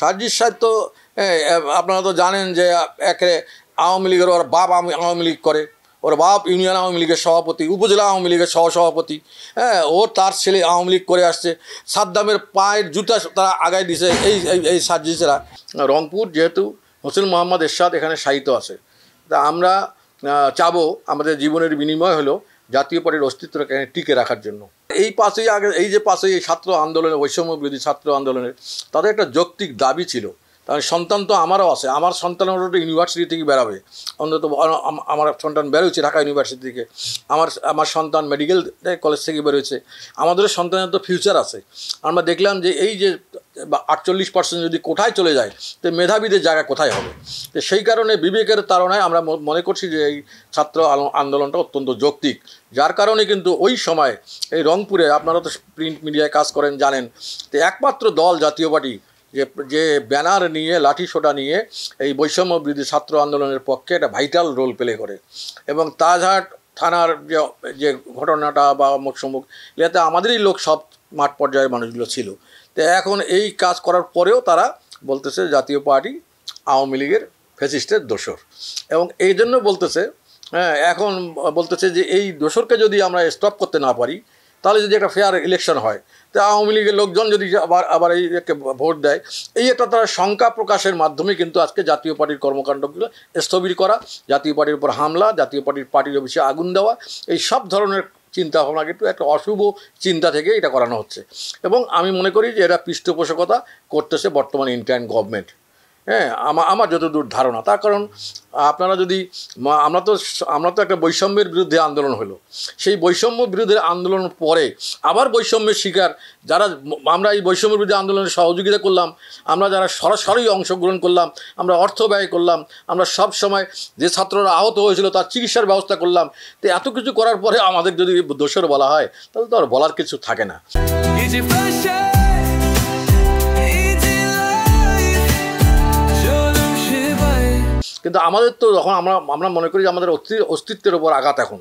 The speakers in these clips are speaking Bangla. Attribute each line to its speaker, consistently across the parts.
Speaker 1: সার্জিস সাহেব তো আপনারা তো জানেন যে একে আওয়ামী লীগের ওর বাপ আওয়ামী লীগ করে, ওর বাপ ইউনিয়ন আওয়ামী লীগের সভাপতি, উপজেলা আওয়ামী লীগের সহসভাপতি, ও তার ছেলে আওয়ামী লীগ করে আসছে। সাদ্দামের পায়ের জুতা তারা আগায় দিছে এই সার্জিসেরা। রংপুর যেহেতু হোসেন মোহাম্মদ এরশাদ এখানে শায়িত আছে, তা আমরা চাবো আমাদের জীবনের বিনিময় হলো জাতীয় পার্টির অস্তিত্বকে টিকে রাখার জন্য। এই যে পাশেই ছাত্র আন্দোলনের, বৈষম্য বিরোধী ছাত্র আন্দোলনের, তাদের একটা যৌক্তিক দাবি ছিল, তার সন্তান তো আমারও আছে, আমার সন্তানের ইউনিভার্সিটি থেকে বেরাবে, অন্তত আমার সন্তান বেরোচ্ছে ঢাকা ইউনিভার্সিটি থেকে, আমার সন্তান মেডিকেল কলেজ থেকে বেরোচ্ছে, আমাদেরও সন্তানের তো ফিউচার আছে। আমরা দেখলাম যে এই যে 48% যদি কোথায় চলে যায়, তো মেধাবীদের জায়গা কোথায় হবে? তো সেই কারণে বিবেকের তাড়নায় আমরা মনে করছি যে এই ছাত্র আন্দোলনটা অত্যন্ত যৌক্তিক, যার কারণে কিন্তু ওই সময় এই রংপুরে, আপনারা তো প্রিন্ট মিডিয়ায় কাজ করেন জানেন, তো একমাত্র দল জাতীয় পার্টি যে ব্যানার নিয়ে, লাঠি সোটা নিয়ে এই বৈষম্য বিরোধী ছাত্র আন্দোলনের পক্ষে একটা ভাইটাল রোল প্লে করে। এবং তাজহাট থানার যে ঘটনাটা বা মুখসমুখ, এতে আমাদেরই লোক সব মাঠ পর্যায়ের মানুষগুলো ছিল। তো এখন এই কাজ করার পরেও তারা বলতেছে জাতীয় পার্টি আওয়ামী লীগের ফ্যাসিস্টের দোসর, এবং এই জন্য বলতেছে, এখন বলতেছে যে এই দোসরকে যদি আমরা স্টপ করতে না পারি, তাহলে যদি একটা ফেয়ার ইলেকশন হয়, তো আওয়ামী লীগের লোকজন যদি আবার এই ভোট দেয়, এই একটা তারা শঙ্কা প্রকাশের মাধ্যমে কিন্তু আজকে জাতীয় পার্টির কর্মকাণ্ডগুলো স্থবির করা, জাতীয় পার্টির উপর হামলা, জাতীয় পার্টির অফিসে আগুন দেওয়া, এই সব ধরনের চিন্তা ভাবনা কিন্তু একটা অশুভ চিন্তা থেকে এটা করানো হচ্ছে। এবং আমি মনে করি যে এরা পৃষ্ঠপোষকতা করতেছে বর্তমান ইন্টারিম গভর্নমেন্ট। আমার যতদূর ধারণা, তার কারণ আপনারা যদি আমরা তো একটা বৈষম্যের বিরুদ্ধে আন্দোলন হলো, সেই বৈষম্য বিরুদ্ধে আন্দোলনের পরে আবার বৈষম্যের শিকার যারা, আমরা এই বৈষম্য বিরুদ্ধে আন্দোলনের সহযোগিতা করলাম, আমরা যারা সরাসরি অংশগ্রহণ করলাম, আমরা অর্থ ব্যয় করলাম, আমরা সব সময় যে ছাত্ররা আহত হয়েছিল তার চিকিৎসার ব্যবস্থা করলাম, তো এত কিছু করার পরে আমাদের যদি দোষর বলা হয়, তাহলে তো আর বলার কিছু থাকে না। কিন্তু আমাদের তো যখন আমরা মনে করি যে আমাদের অস্তিত্বের ওপর আঘাত। এখন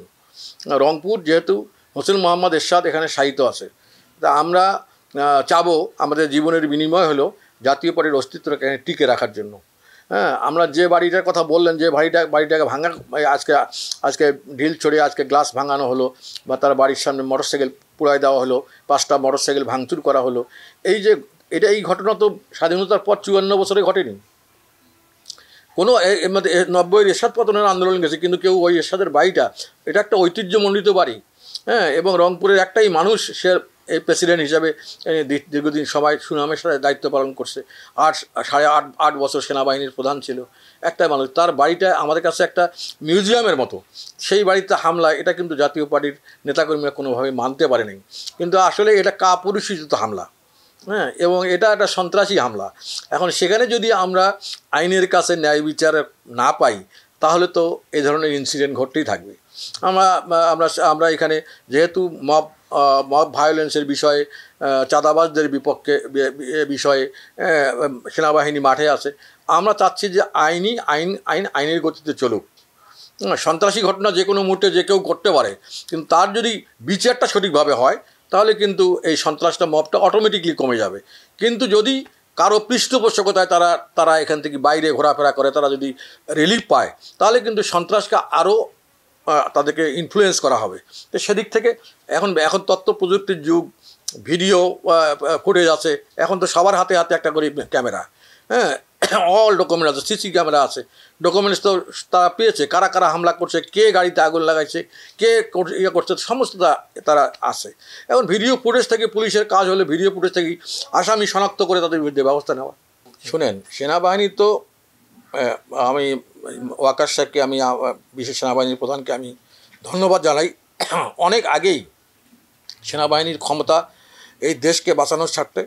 Speaker 1: রংপুর যেহেতু হোসেন মোহাম্মদ এরশাদ এখানে শায়িত আছে, তা আমরা চাবো আমাদের জীবনের বিনিময় হলো জাতীয় পার্টির অস্তিত্বকে টিকে রাখার জন্য। আমরা যে বাড়িটার কথা বললেন, যে বাড়িটাকে ভাঙা, আজকে ঢিল ছড়িয়ে আজকে গ্লাস ভাঙানো হলো, বা তার বাড়ির সামনে মোটরসাইকেল পুড়ায় দেওয়া হলো, 5টা মোটরসাইকেল ভাঙচুর করা হলো, এই ঘটনা তো স্বাধীনতার পর 54 বছরে ঘটেনি। কোনো 90-এর এরশাদ পতনের আন্দোলন গেছে, কিন্তু কেউ ওই এরশাদের বাড়িটা, এটা একটা ঐতিহ্যমণ্ডিত বাড়ি, এবং রংপুরের একটাই মানুষ, সে এই প্রেসিডেন্ট হিসাবে দীর্ঘদিন সবাই সুনামের সাথে দায়িত্ব পালন করছে, 8 বছর সেনাবাহিনীর প্রধান ছিল, একটাই মানুষ, তার বাড়িটা আমাদের কাছে একটা মিউজিয়ামের মতো। সেই বাড়িতে হামলা, এটা কিন্তু জাতীয় পার্টির নেতাকর্মীরা কোনোভাবে মানতে পারেনি, কিন্তু আসলে এটা কাপুরুষোচিত হামলা, এবং এটা একটা সন্ত্রাসী হামলা। এখন সেখানে যদি আমরা আইনের কাছে ন্যায় বিচার না পাই, তাহলে তো এই ধরনের ইনসিডেন্ট ঘটতেই থাকবে। আমরা এখানে যেহেতু মব ভায়োলেন্সের বিষয়ে, চাঁদাবাজদের বিপক্ষে বিষয়ে সেনাবাহিনী মাঠে আছে, আমরা চাচ্ছি যে আইনের গতিতে চলুক। সন্ত্রাসী ঘটনা যে কোনো মুহূর্তে যে কেউ করতে পারে, কিন্তু তার যদি বিচারটা সঠিকভাবে হয়, তাহলে কিন্তু এই সন্ত্রাসটা মবটা অটোমেটিকলি কমে যাবে। কিন্তু যদি কারো পৃষ্ঠপোষকতায় তারা এখান থেকে বাইরে ঘোরাফেরা করে, তারা যদি রিলিফ পায়, তাহলে কিন্তু সন্ত্রাসকে আরও তাদেরকে ইনফ্লুয়েন্স করা হবে। তো সেদিক থেকে এখন তথ্য প্রযুক্তির যুগ, ভিডিও ফুটেজ আছে, এখন তো সবার হাতে হাতে একটা করে ক্যামেরা, অল ডকুমেন্ট আছে, সিসি ক্যামেরা আছে, ডকুমেন্টস তো তারা পেয়েছে, কারা কারা হামলা করছে, কে গাড়িতে আগুন লাগাইছে, কে করছে, সমস্ত তারা আছে। এখন ভিডিও ফুটেজ থেকে পুলিশের কাজ হলে ভিডিও ফুটেজ থেকে আসামি শনাক্ত করে তাদের বিরুদ্ধে ব্যবস্থা নেওয়া। শুনেন, সেনাবাহিনী তো, আমি ওয়াকার সাহেবকে, আমি বিশেষ সেনাবাহিনীর প্রধানকে আমি ধন্যবাদ জানাই। অনেক আগেই সেনাবাহিনীর ক্ষমতা এই দেশকে বাঁচানোর স্বার্থে,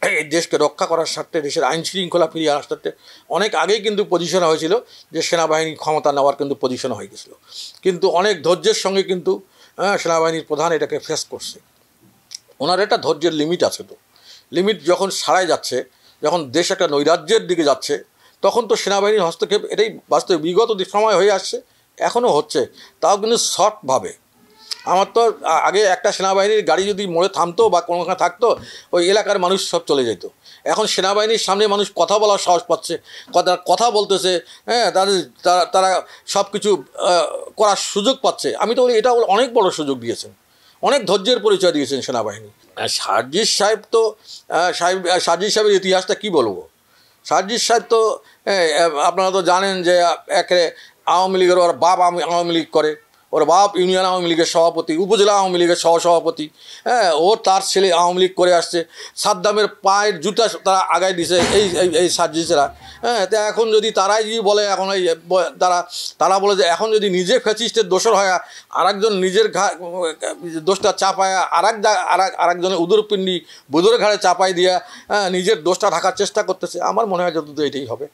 Speaker 1: এই দেশকে রক্ষা করার স্বার্থে, দেশের আইন শৃঙ্খলা ফিরিয়ে আনার স্বার্থে অনেক আগেই কিন্তু পজিশন হয়েছিল যে সেনাবাহিনীর ক্ষমতা নেওয়ার কিন্তু পজিশন হয়ে গেছিলো। কিন্তু অনেক ধৈর্যের সঙ্গে কিন্তু সেনাবাহিনীর প্রধান এটাকে ফেস করছে। ওনার একটা ধৈর্যের লিমিট আছে, তো লিমিট যখন ছাড়াই যাচ্ছে, যখন দেশ একটা নৈরাজ্যের দিকে যাচ্ছে, তখন তো সেনাবাহিনীর হস্তক্ষেপ, এটাই বাস্তবে বিগত সময় হয়ে আসছে, এখনও হচ্ছে, তাও কিন্তু শর্টভাবে। আমার তো আগে একটা সেনাবাহিনীর গাড়ি যদি মোড়ে থামতো বা কোনোখানে থাকতো, ওই এলাকার মানুষ সব চলে যেত। এখন সেনাবাহিনীর সামনে মানুষ কথা বলার সাহস পাচ্ছে, কথা বলতেছে, হ্যাঁ, তারা সব কিছু করার সুযোগ পাচ্ছে। আমি তো বলি এটা অনেক বড় সুযোগ দিয়েছেন, অনেক ধৈর্যের পরিচয় দিয়েছেন সেনাবাহিনী। সার্জিস সাহেব তো সার্জিস সাহেবের ইতিহাসটা কী বলবো। সার্জিস সাহেব তো আপনারা তো জানেন যে একে আওয়ামী লীগের ওর বাপ আওয়ামী লীগ করে, ওর বাপ ইউনিয়ন আওয়ামী লীগের সভাপতি, উপজেলা আওয়ামী লীগের সহসভাপতি, হ্যাঁ, তার ছেলে আওয়ামী লীগ করে আসছে। সাদ্দামের পায়ের জুতা তারা আগায় দিছে এই সার্জিসেরা। হ্যাঁ, তো এখন যদি তারাই যদি বলে, এখন এই তারা বলে যে এখন যদি নিজে ফ্যাসিস্টের দোষর হয় আরেকজন নিজের দোষটা চাপায় আরেকজনের উদরপিণ্ডি বুদর ঘাড়ে চাপাই দিয়া নিজের দোষটা ঢাকার চেষ্টা করতেছে। আমার মনে হয় যতদূর এটাই হবে।